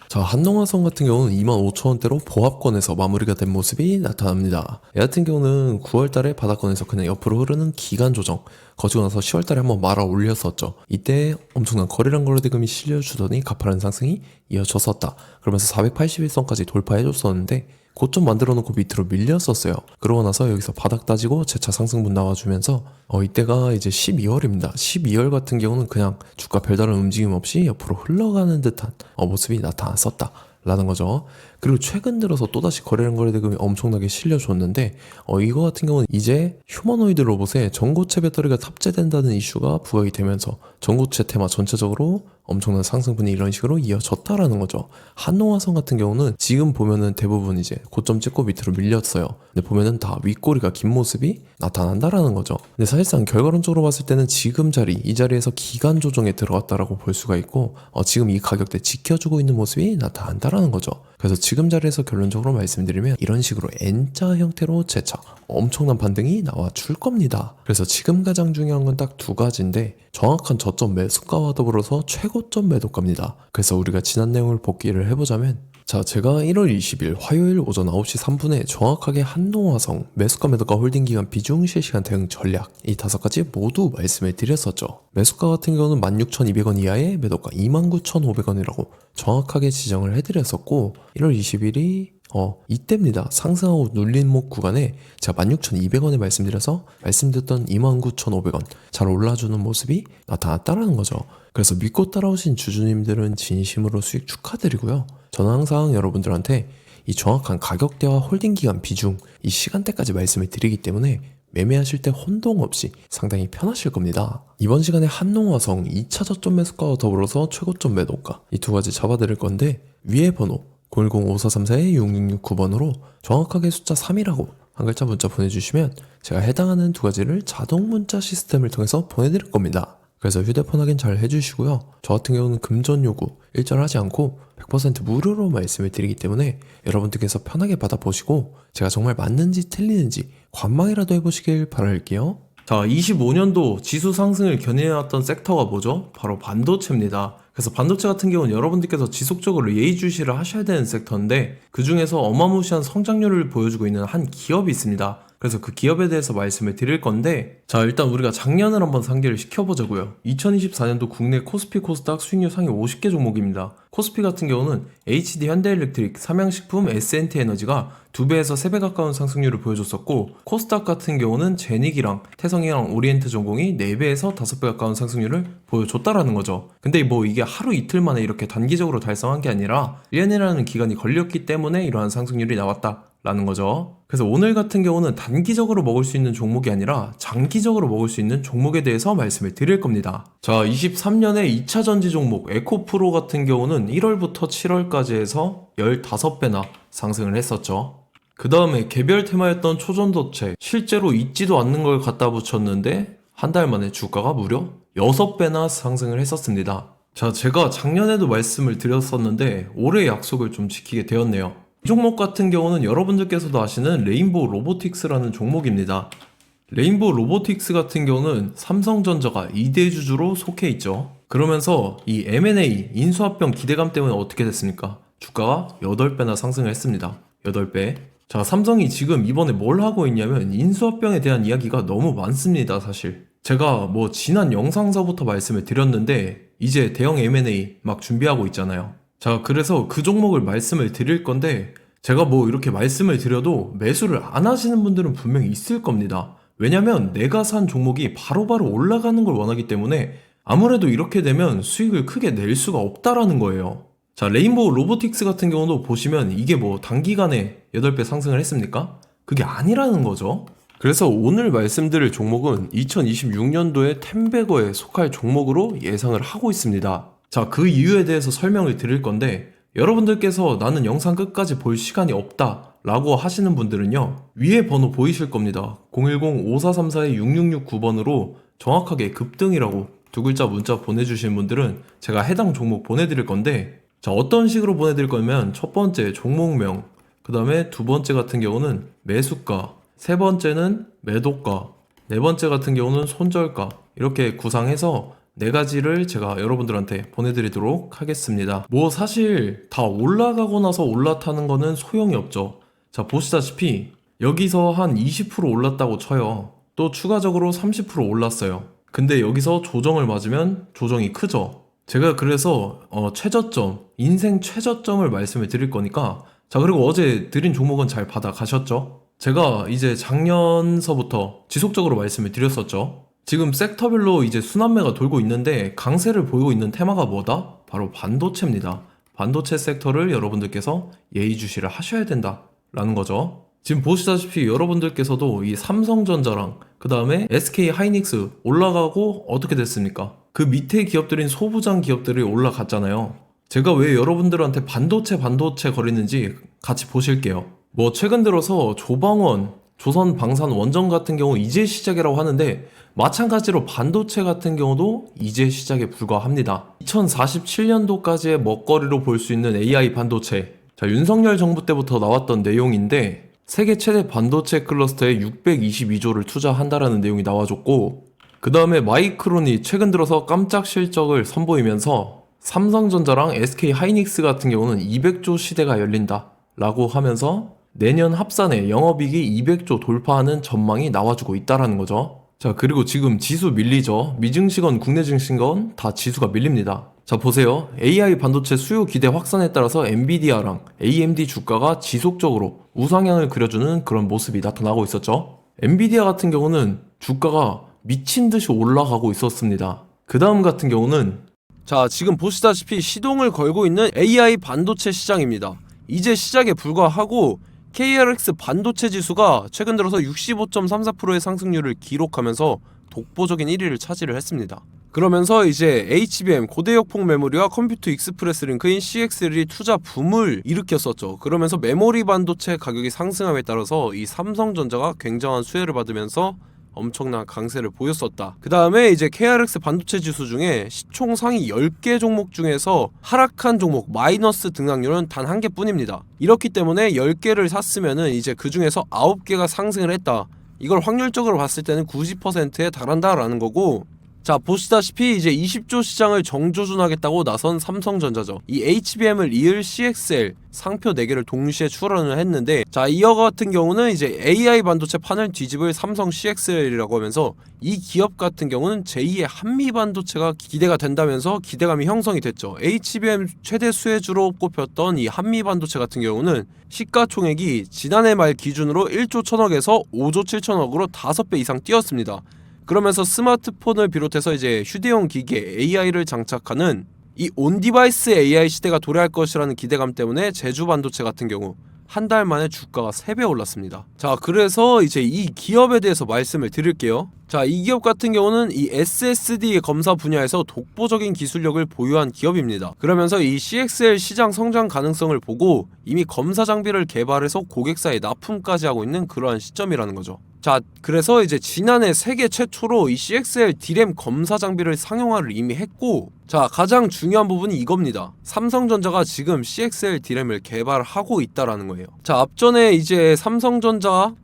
자, 한농화성 같은 경우는 25,000원대로 보합권에서 마무리가 된 모습이 나타납니다. 얘 같은 경우는 9월달에 바닥권에서 그냥 옆으로 흐르는 기간 조정, 거치고 나서 10월달에 한번 말아 올렸었죠. 이때 엄청난 거래량 거래대금이 실려주더니 가파른 상승이 이어졌었다. 그러면서 481선까지 돌파해줬었는데 고점 만들어 놓고 밑으로 밀렸었어요. 그러고 나서 여기서 바닥 따지고 재차 상승분 나와주면서 이때가 이제 12월입니다. 12월 같은 경우는 그냥 주가 별다른 움직임 없이 옆으로 흘러가는 듯한 모습이 나타났었다 라는 거죠. 그리고 최근 들어서 또다시 거래량 거래대금이 엄청나게 실려줬는데 이거 같은 경우는 이제 휴머노이드 로봇에 전고체 배터리가 탑재된다는 이슈가 부각이 되면서 전고체 테마 전체적으로 엄청난 상승분이 이런 식으로 이어졌다라는 거죠. 한농화성 같은 경우는 지금 보면은 대부분 이제 고점 찍고 밑으로 밀렸어요. 근데 보면은 다 윗꼬리가 긴 모습이 나타난다라는 거죠. 근데 사실상 결과론적으로 봤을 때는 지금 이 자리에서 기간 조정에 들어갔다라고 볼 수가 있고 지금 이 가격대 지켜주고 있는 모습이 나타난다라는 거죠. 그래서 지금 자리에서 결론적으로 말씀드리면 이런 식으로 N자 형태로 재차 엄청난 반등이 나와 줄 겁니다. 그래서 지금 가장 중요한 건 딱 두 가지인데 정확한 저점 매수가와 더불어서 최고점 매도가입니다. 그래서 우리가 지난 내용을 복기를 해보자면 자, 제가 1월 20일 화요일 오전 9시 3분에 정확하게 한농화성 매수가 매도가 홀딩기간 비중 실시간 대응 전략 이 5가지 모두 말씀을 드렸었죠. 매수가 같은 경우는 16,200원 이하의 매도가 29,500원이라고 정확하게 지정을 해드렸었고 1월 20일이 이때입니다. 상승하고 눌림목 구간에 제가 16,200원에 말씀드려서 말씀드렸던 29,500원 잘 올라주는 모습이 나타났다는 거죠. 그래서 믿고 따라오신 주주님들은 진심으로 수익 축하드리고요. 저는 항상 여러분들한테 이 정확한 가격대와 홀딩기간 비중 이 시간대까지 말씀을 드리기 때문에 매매하실 때 혼동 없이 상당히 편하실 겁니다. 이번 시간에 한농화성 2차 저점 매수가와 더불어서 최고점 매도가 이 두 가지 잡아드릴 건데 위에 번호 010-5434-6669번으로 정확하게 숫자 3이라고 한 글자 문자 보내주시면 제가 해당하는 두 가지를 자동 문자 시스템을 통해서 보내드릴 겁니다. 그래서 휴대폰 확인 잘 해주시고요. 저 같은 경우는 금전 요구 일절하지 않고 100% 무료로 말씀을 드리기 때문에 여러분들께서 편하게 받아보시고 제가 정말 맞는지 틀리는지 관망이라도 해보시길 바랄게요. 자, 25년도 지수 상승을 견인해왔던 섹터가 뭐죠? 바로 반도체입니다. 그래서 반도체 같은 경우는 여러분들께서 지속적으로 예의주시를 하셔야 되는 섹터인데 그 중에서 어마무시한 성장률을 보여주고 있는 한 기업이 있습니다. 그래서 그 기업에 대해서 말씀을 드릴 건데 자, 일단 우리가 작년을 한번 상기를 시켜보자고요. 2024년도 국내 코스피 코스닥 수익률 상위 50개 종목입니다. 코스피 같은 경우는 HD 현대일렉트릭, 삼양식품, S&T에너지가 2배에서 3배 가까운 상승률을 보여줬었고 코스닥 같은 경우는 제닉이랑 태성이랑 오리엔트전공이 4배에서 5배 가까운 상승률을 보여줬다라는 거죠. 근데 뭐 이게 하루 이틀 만에 이렇게 단기적으로 달성한 게 아니라 1년이라는 기간이 걸렸기 때문에 이러한 상승률이 나왔다 라는 거죠. 그래서 오늘 같은 경우는 단기적으로 먹을 수 있는 종목이 아니라 장기적으로 먹을 수 있는 종목에 대해서 말씀을 드릴 겁니다. 자, 23년에 2차 전지 종목 에코프로 같은 경우는 1월부터 7월까지 해서 15배나 상승을 했었죠. 그 다음에 개별 테마였던 초전도체 실제로 있지도 않는 걸 갖다 붙였는데 한 달 만에 주가가 무려 6배나 상승을 했었습니다. 자, 제가 작년에도 말씀을 드렸었는데 올해 약속을 좀 지키게 되었네요. 이 종목 같은 경우는 여러분들께서도 아시는 레인보우 로보틱스라는 종목입니다. 레인보우 로보틱스 같은 경우는 삼성전자가 2대 주주로 속해 있죠. 그러면서 이 M&A 인수합병 기대감 때문에 어떻게 됐습니까? 주가가 8배나 상승을 했습니다. 8배. 자, 삼성이 지금 이번에 뭘 하고 있냐면 인수합병에 대한 이야기가 너무 많습니다, 사실. 제가 뭐 지난 영상서부터 말씀을 드렸는데 이제 대형 M&A 막 준비하고 있잖아요. 자, 그래서 그 종목을 말씀을 드릴 건데 제가 뭐 이렇게 말씀을 드려도 매수를 안 하시는 분들은 분명히 있을 겁니다. 왜냐면 내가 산 종목이 바로바로 올라가는 걸 원하기 때문에 아무래도 이렇게 되면 수익을 크게 낼 수가 없다라는 거예요. 자, 레인보우 로보틱스 같은 경우도 보시면 이게 뭐 단기간에 8배 상승을 했습니까? 그게 아니라는 거죠. 그래서 오늘 말씀드릴 종목은 2026년도에 템베거에 속할 종목으로 예상을 하고 있습니다. 자, 그 이유에 대해서 설명을 드릴 건데 여러분들께서 나는 영상 끝까지 볼 시간이 없다 라고 하시는 분들은요 위에 번호 보이실 겁니다. 010-5434-6669번으로 정확하게 급등이라고 두 글자 문자 보내주신 분들은 제가 해당 종목 보내드릴 건데 자, 어떤 식으로 보내드릴 거냐면 첫 번째 종목명, 그 다음에 두 번째 같은 경우는 매수가, 세 번째는 매도가, 네 번째 같은 경우는 손절가 이렇게 구상해서 네 가지를 제가 여러분들한테 보내드리도록 하겠습니다. 뭐 사실 다 올라가고 나서 올라타는 거는 소용이 없죠. 자, 보시다시피 여기서 한 20% 올랐다고 쳐요. 또 추가적으로 30% 올랐어요. 근데 여기서 조정을 맞으면 조정이 크죠. 제가 그래서 최저점, 인생 최저점을 말씀을 드릴 거니까, 자, 그리고 어제 드린 종목은 잘 받아가셨죠? 제가 이제 작년서부터 지속적으로 말씀을 드렸었죠. 지금 섹터별로 이제 순환매가 돌고 있는데 강세를 보이고 있는 테마가 뭐다? 바로 반도체입니다. 반도체 섹터를 여러분들께서 예의주시를 하셔야 된다라는 거죠. 지금 보시다시피 여러분들께서도 이 삼성전자랑 그 다음에 SK 하이닉스 올라가고 어떻게 됐습니까? 그 밑에 기업들인 소부장 기업들이 올라갔잖아요. 제가 왜 여러분들한테 반도체 거리는지 같이 보실게요. 뭐 최근 들어서 조방원, 조선방산 원전 같은 경우 이제 시작이라고 하는데, 마찬가지로 반도체 같은 경우도 이제 시작에 불과합니다. 2047년도까지의 먹거리로 볼 수 있는 AI 반도체. 자, 윤석열 정부 때부터 나왔던 내용인데, 세계 최대 반도체 클러스터에 622조를 투자한다라는 내용이 나와줬고, 그 다음에 마이크론이 최근 들어서 깜짝 실적을 선보이면서 삼성전자랑 SK 하이닉스 같은 경우는 200조 시대가 열린다 라고 하면서 내년 합산에 영업이익이 200조 돌파하는 전망이 나와주고 있다라는 거죠. 자, 그리고 지금 지수 밀리죠. 미증시건 국내 증시건 다 지수가 밀립니다. 자, 보세요. AI 반도체 수요 기대 확산에 따라서 엔비디아랑 AMD 주가가 지속적으로 우상향을 그려주는 그런 모습이 나타나고 있었죠. 엔비디아 같은 경우는 주가가 미친 듯이 올라가고 있었습니다. 그 다음 같은 경우는, 자, 지금 보시다시피 시동을 걸고 있는 AI 반도체 시장입니다. 이제 시작에 불과하고 KRX 반도체 지수가 최근 들어서 65.34%의 상승률을 기록하면서 독보적인 1위를 차지를 했습니다. 그러면서 이제 HBM 고대역폭 메모리와 컴퓨터 익스프레스 링크인 CXL이 투자 붐을 일으켰었죠. 그러면서 메모리 반도체 가격이 상승함에 따라서 이 삼성전자가 굉장한 수혜를 받으면서 엄청난 강세를 보였었다. 그 다음에 이제 KRX 반도체 지수 중에 시총 상위 10개 종목 중에서 하락한 종목 마이너스 등락률은 단 한 개뿐입니다. 이렇기 때문에 10개를 샀으면은 이제 그 중에서 9개가 상승을 했다. 이걸 확률적으로 봤을 때는 90%에 달한다라는 거고, 자, 보시다시피 이제 20조 시장을 정조준하겠다고 나선 삼성전자죠. 이 HBM을 이을 CXL 상표 4개를 동시에 출원을 했는데, 자, 이어 같은 경우는 이제 AI 반도체 판을 뒤집을 삼성 CXL이라고 하면서 이 기업 같은 경우는 제2의 한미 반도체가 기대가 된다면서 기대감이 형성이 됐죠. HBM 최대 수혜주로 꼽혔던 이 한미 반도체 같은 경우는 시가총액이 지난해 말 기준으로 1조 1000억에서 5조 7천억으로 5배 이상 뛰었습니다. 그러면서 스마트폰을 비롯해서 이제 휴대용 기기에 AI를 장착하는 이 온디바이스 AI 시대가 도래할 것이라는 기대감 때문에 제주 반도체 같은 경우 한 달 만에 주가가 3배 올랐습니다. 자, 그래서 이제 이 기업에 대해서 말씀을 드릴게요. 자, 이 기업 같은 경우는 이 SSD 검사 분야에서 독보적인 기술력을 보유한 기업입니다. 그러면서 이 CXL 시장 성장 가능성을 보고 이미 검사 장비를 개발해서 고객사에 납품까지 하고 있는 그러한 시점이라는 거죠. 자, 그래서 이제 지난해 세계 최초로 이 CXL D램 검사 장비를 상용화를 이미 했고, 자, 가장 중요한 부분이 이겁니다. 삼성전자가 지금 CXL D램을 개발하고 있다라는 거예요. 자, 앞전에 이제 삼성전자가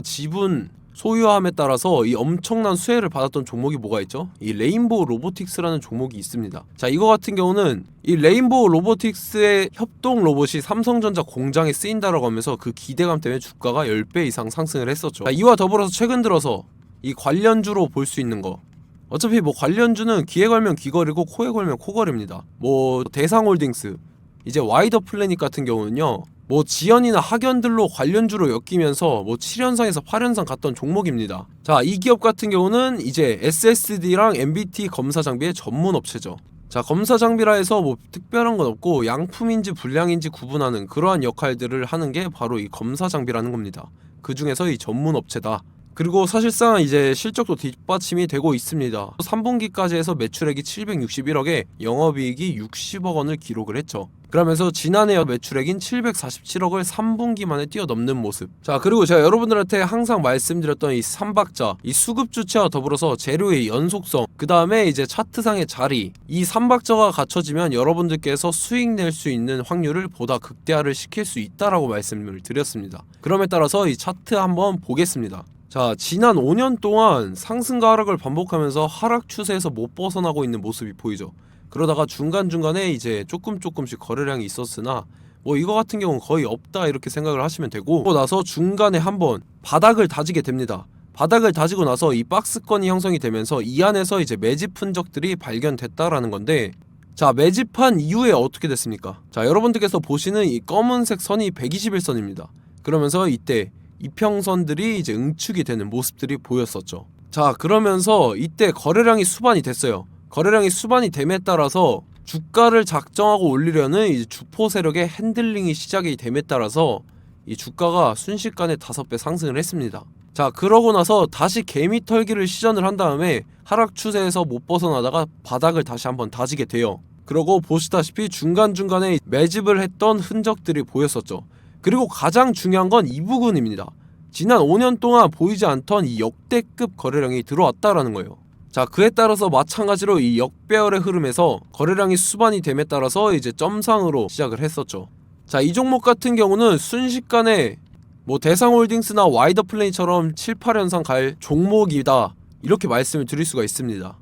지분 소유함에 따라서 이 엄청난 수혜를 받았던 종목이 뭐가 있죠? 이 레인보우 로보틱스라는 종목이 있습니다. 자, 이거 같은 경우는 이 레인보우 로보틱스의 협동 로봇이 삼성전자 공장에 쓰인다라고 하면서 그 기대감 때문에 주가가 10배 이상 상승을 했었죠. 자, 이와 더불어서 최근 들어서 이 관련주로 볼 수 있는 거, 어차피 뭐 관련주는 귀에 걸면 귀걸이고 코에 걸면 코걸입니다. 뭐 대상홀딩스, 이제 와이더 플래닛 같은 경우는요, 뭐 지연이나 학연들로 관련주로 엮이면서 뭐 7연상에서 8연상 갔던 종목입니다. 자, 이 기업 같은 경우는 이제 SSD랑 MBT 검사 장비의 전문 업체죠. 자, 검사 장비라 해서 뭐 특별한 건 없고 양품인지 불량인지 구분하는 그러한 역할들을 하는 게 바로 이 검사 장비라는 겁니다. 그 중에서 이 전문 업체다. 그리고 사실상 이제 실적도 뒷받침이 되고 있습니다. 3분기까지 해서 매출액이 761억에 영업이익이 60억 원을 기록을 했죠. 그러면서 지난해 매출액인 747억을 3분기 만에 뛰어넘는 모습. 자, 그리고 제가 여러분들한테 항상 말씀드렸던 이 3박자, 이 수급 주체와 더불어서 재료의 연속성, 그 다음에 이제 차트상의 자리, 이 3박자가 갖춰지면 여러분들께서 수익 낼 수 있는 확률을 보다 극대화를 시킬 수 있다라고 말씀을 드렸습니다. 그럼에 따라서 이 차트 한번 보겠습니다. 자, 지난 5년 동안 상승과 하락을 반복하면서 하락 추세에서 못 벗어나고 있는 모습이 보이죠. 그러다가 중간중간에 이제 조금씩 거래량이 있었으나 뭐 이거 같은 경우는 거의 없다 이렇게 생각을 하시면 되고, 그러고 나서 중간에 한번 바닥을 다지게 됩니다. 바닥을 다지고 나서 이 박스권이 형성이 되면서 이 안에서 이제 매집 흔적들이 발견됐다라는 건데, 자, 매집한 이후에 어떻게 됐습니까? 자, 여러분들께서 보시는 이 검은색 선이 121선입니다. 그러면서 이때 이평선들이 이제 응축이 되는 모습들이 보였었죠. 자, 그러면서 이때 거래량이 수반이 됐어요. 거래량이 수반이 됨에 따라서 주가를 작정하고 올리려는 이 주포 세력의 핸들링이 시작이 됨에 따라서 이 주가가 순식간에 5배 상승을 했습니다. 자, 그러고 나서 다시 개미 털기를 시전을 한 다음에 하락 추세에서 못 벗어나다가 바닥을 다시 한번 다지게 돼요. 그러고 보시다시피 중간중간에 매집을 했던 흔적들이 보였었죠. 그리고 가장 중요한 건 이 부분입니다. 지난 5년 동안 보이지 않던 이 역대급 거래량이 들어왔다라는 거예요. 자, 그에 따라서 마찬가지로 이 역배열의 흐름에서 거래량이 수반이 됨에 따라서 이제 점상으로 시작을 했었죠. 자, 이 종목 같은 경우는 순식간에 뭐 대상홀딩스나 와이더플레이처럼 7, 8연상 갈 종목이다 이렇게 말씀을 드릴 수가 있습니다.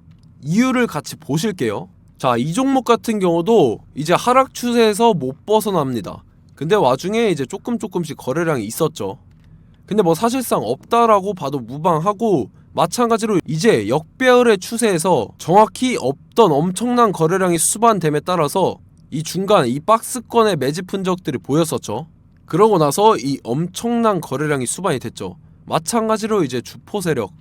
이유를 같이 보실게요. 자, 이 종목 같은 경우도 이제 하락 추세에서 못 벗어납니다. 근데 와중에 이제 조금씩 거래량이 있었죠. 근데 뭐 사실상 없다라고 봐도 무방하고, 마찬가지로 이제 역배열의 추세에서 정확히 없던 엄청난 거래량이 수반됨에 따라서 이 중간 이 박스권의 매집 흔적들이 보였었죠. 그러고 나서 이 엄청난 거래량이 수반이 됐죠. 마찬가지로 이제 주포 세력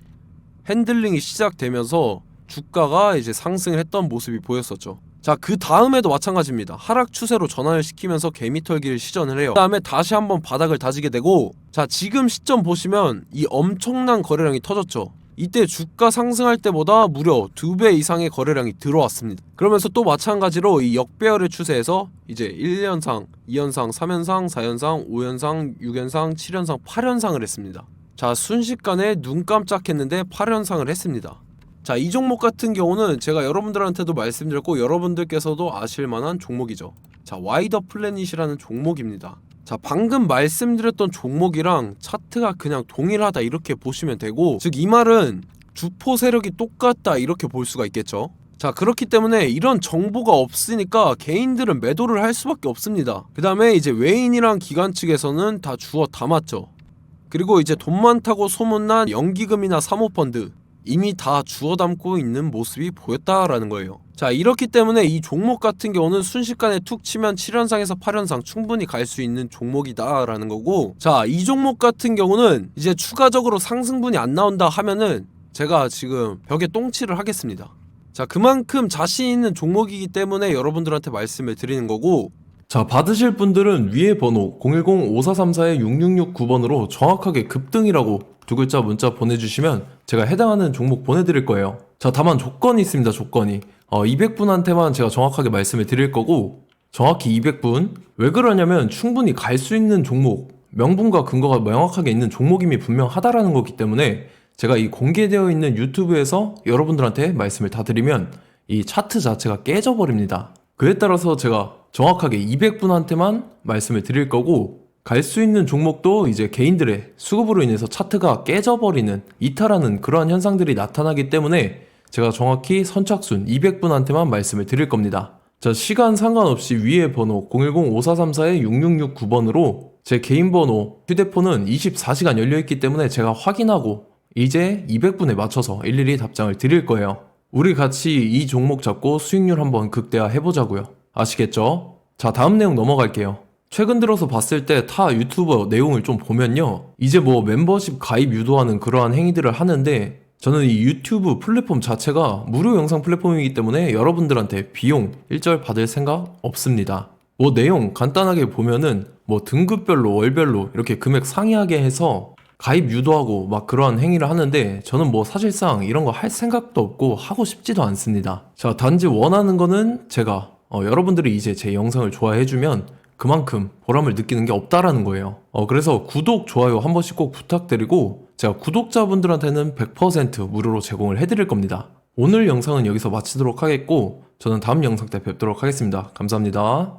핸들링이 시작되면서 주가가 이제 상승을 했던 모습이 보였었죠. 자, 그 다음에도 마찬가지입니다. 하락 추세로 전환을 시키면서 개미털기를 시전을 해요. 그 다음에 다시 한번 바닥을 다지게 되고, 자, 지금 시점 보시면 이 엄청난 거래량이 터졌죠. 이때 주가 상승할 때보다 무려 2배 이상의 거래량이 들어왔습니다. 그러면서 또 마찬가지로 이 역배열의 추세에서 이제 1연상, 2연상, 3연상, 4연상, 5연상, 6연상, 7연상, 8연상을 했습니다. 자, 순식간에 눈 깜짝했는데 8연상을 했습니다. 자, 이 종목 같은 경우는 제가 여러분들한테도 말씀드렸고 여러분들께서도 아실만한 종목이죠. 자, 와이더 플래닛이라는 종목입니다. 자, 방금 말씀드렸던 종목이랑 차트가 그냥 동일하다 이렇게 보시면 되고, 즉 이 말은 주포 세력이 똑같다 이렇게 볼 수가 있겠죠. 자, 그렇기 때문에 이런 정보가 없으니까 개인들은 매도를 할 수밖에 없습니다. 그 다음에 이제 외인이랑 기관 측에서는 다 주워 담았죠. 그리고 이제 돈 많다고 소문난 연기금이나 사모펀드 이미 다 주워 담고 있는 모습이 보였다라는 거예요. 자, 이렇기 때문에 이 종목 같은 경우는 순식간에 툭 치면 7연상에서 8연상 충분히 갈 수 있는 종목이다 라는 거고, 자, 이 종목 같은 경우는 이제 추가적으로 상승분이 안 나온다 하면은 제가 지금 벽에 똥칠을 하겠습니다. 자, 그만큼 자신 있는 종목이기 때문에 여러분들한테 말씀을 드리는 거고, 자, 받으실 분들은 위에 번호 010-5434-6669번으로 정확하게 급등이라고 두 글자 문자 보내주시면 제가 해당하는 종목 보내드릴 거예요. 자, 다만 조건이 있습니다. 조건이 200분한테만 제가 정확하게 말씀을 드릴 거고, 정확히 200분. 왜 그러냐면 충분히 갈 수 있는 종목, 명분과 근거가 명확하게 있는 종목임이 분명하다라는 거기 때문에 제가 이 공개되어 있는 유튜브에서 여러분들한테 말씀을 다 드리면 이 차트 자체가 깨져버립니다. 그에 따라서 제가 정확하게 200분한테만 말씀을 드릴 거고, 갈 수 있는 종목도 이제 개인들의 수급으로 인해서 차트가 깨져버리는, 이탈하는 그러한 현상들이 나타나기 때문에 제가 정확히 선착순 200분한테만 말씀을 드릴 겁니다. 자, 시간 상관없이 위에 번호 010-5434-6669번으로 제 개인 번호, 휴대폰은 24시간 열려있기 때문에 제가 확인하고 이제 200분에 맞춰서 일일이 답장을 드릴 거예요. 우리 같이 이 종목 잡고 수익률 한번 극대화 해보자고요. 아시겠죠? 자, 다음 내용 넘어갈게요. 최근 들어서 봤을 때 타 유튜버 내용을 좀 보면요, 이제 뭐 멤버십 가입 유도하는 그러한 행위들을 하는데, 저는 이 유튜브 플랫폼 자체가 무료 영상 플랫폼이기 때문에 여러분들한테 비용 일절 받을 생각 없습니다. 뭐 내용 간단하게 보면은 뭐 등급별로 월별로 이렇게 금액 상이하게 해서 가입 유도하고 막 그러한 행위를 하는데, 저는 뭐 사실상 이런 거 할 생각도 없고 하고 싶지도 않습니다. 자, 단지 원하는 거는 제가 여러분들이 이제 제 영상을 좋아해주면 그만큼 보람을 느끼는 게 없다라는 거예요. 그래서 구독, 좋아요 한 번씩 꼭 부탁드리고, 제가 구독자분들한테는 100% 무료로 제공을 해드릴 겁니다. 오늘 영상은 여기서 마치도록 하겠고, 저는 다음 영상 때 뵙도록 하겠습니다. 감사합니다.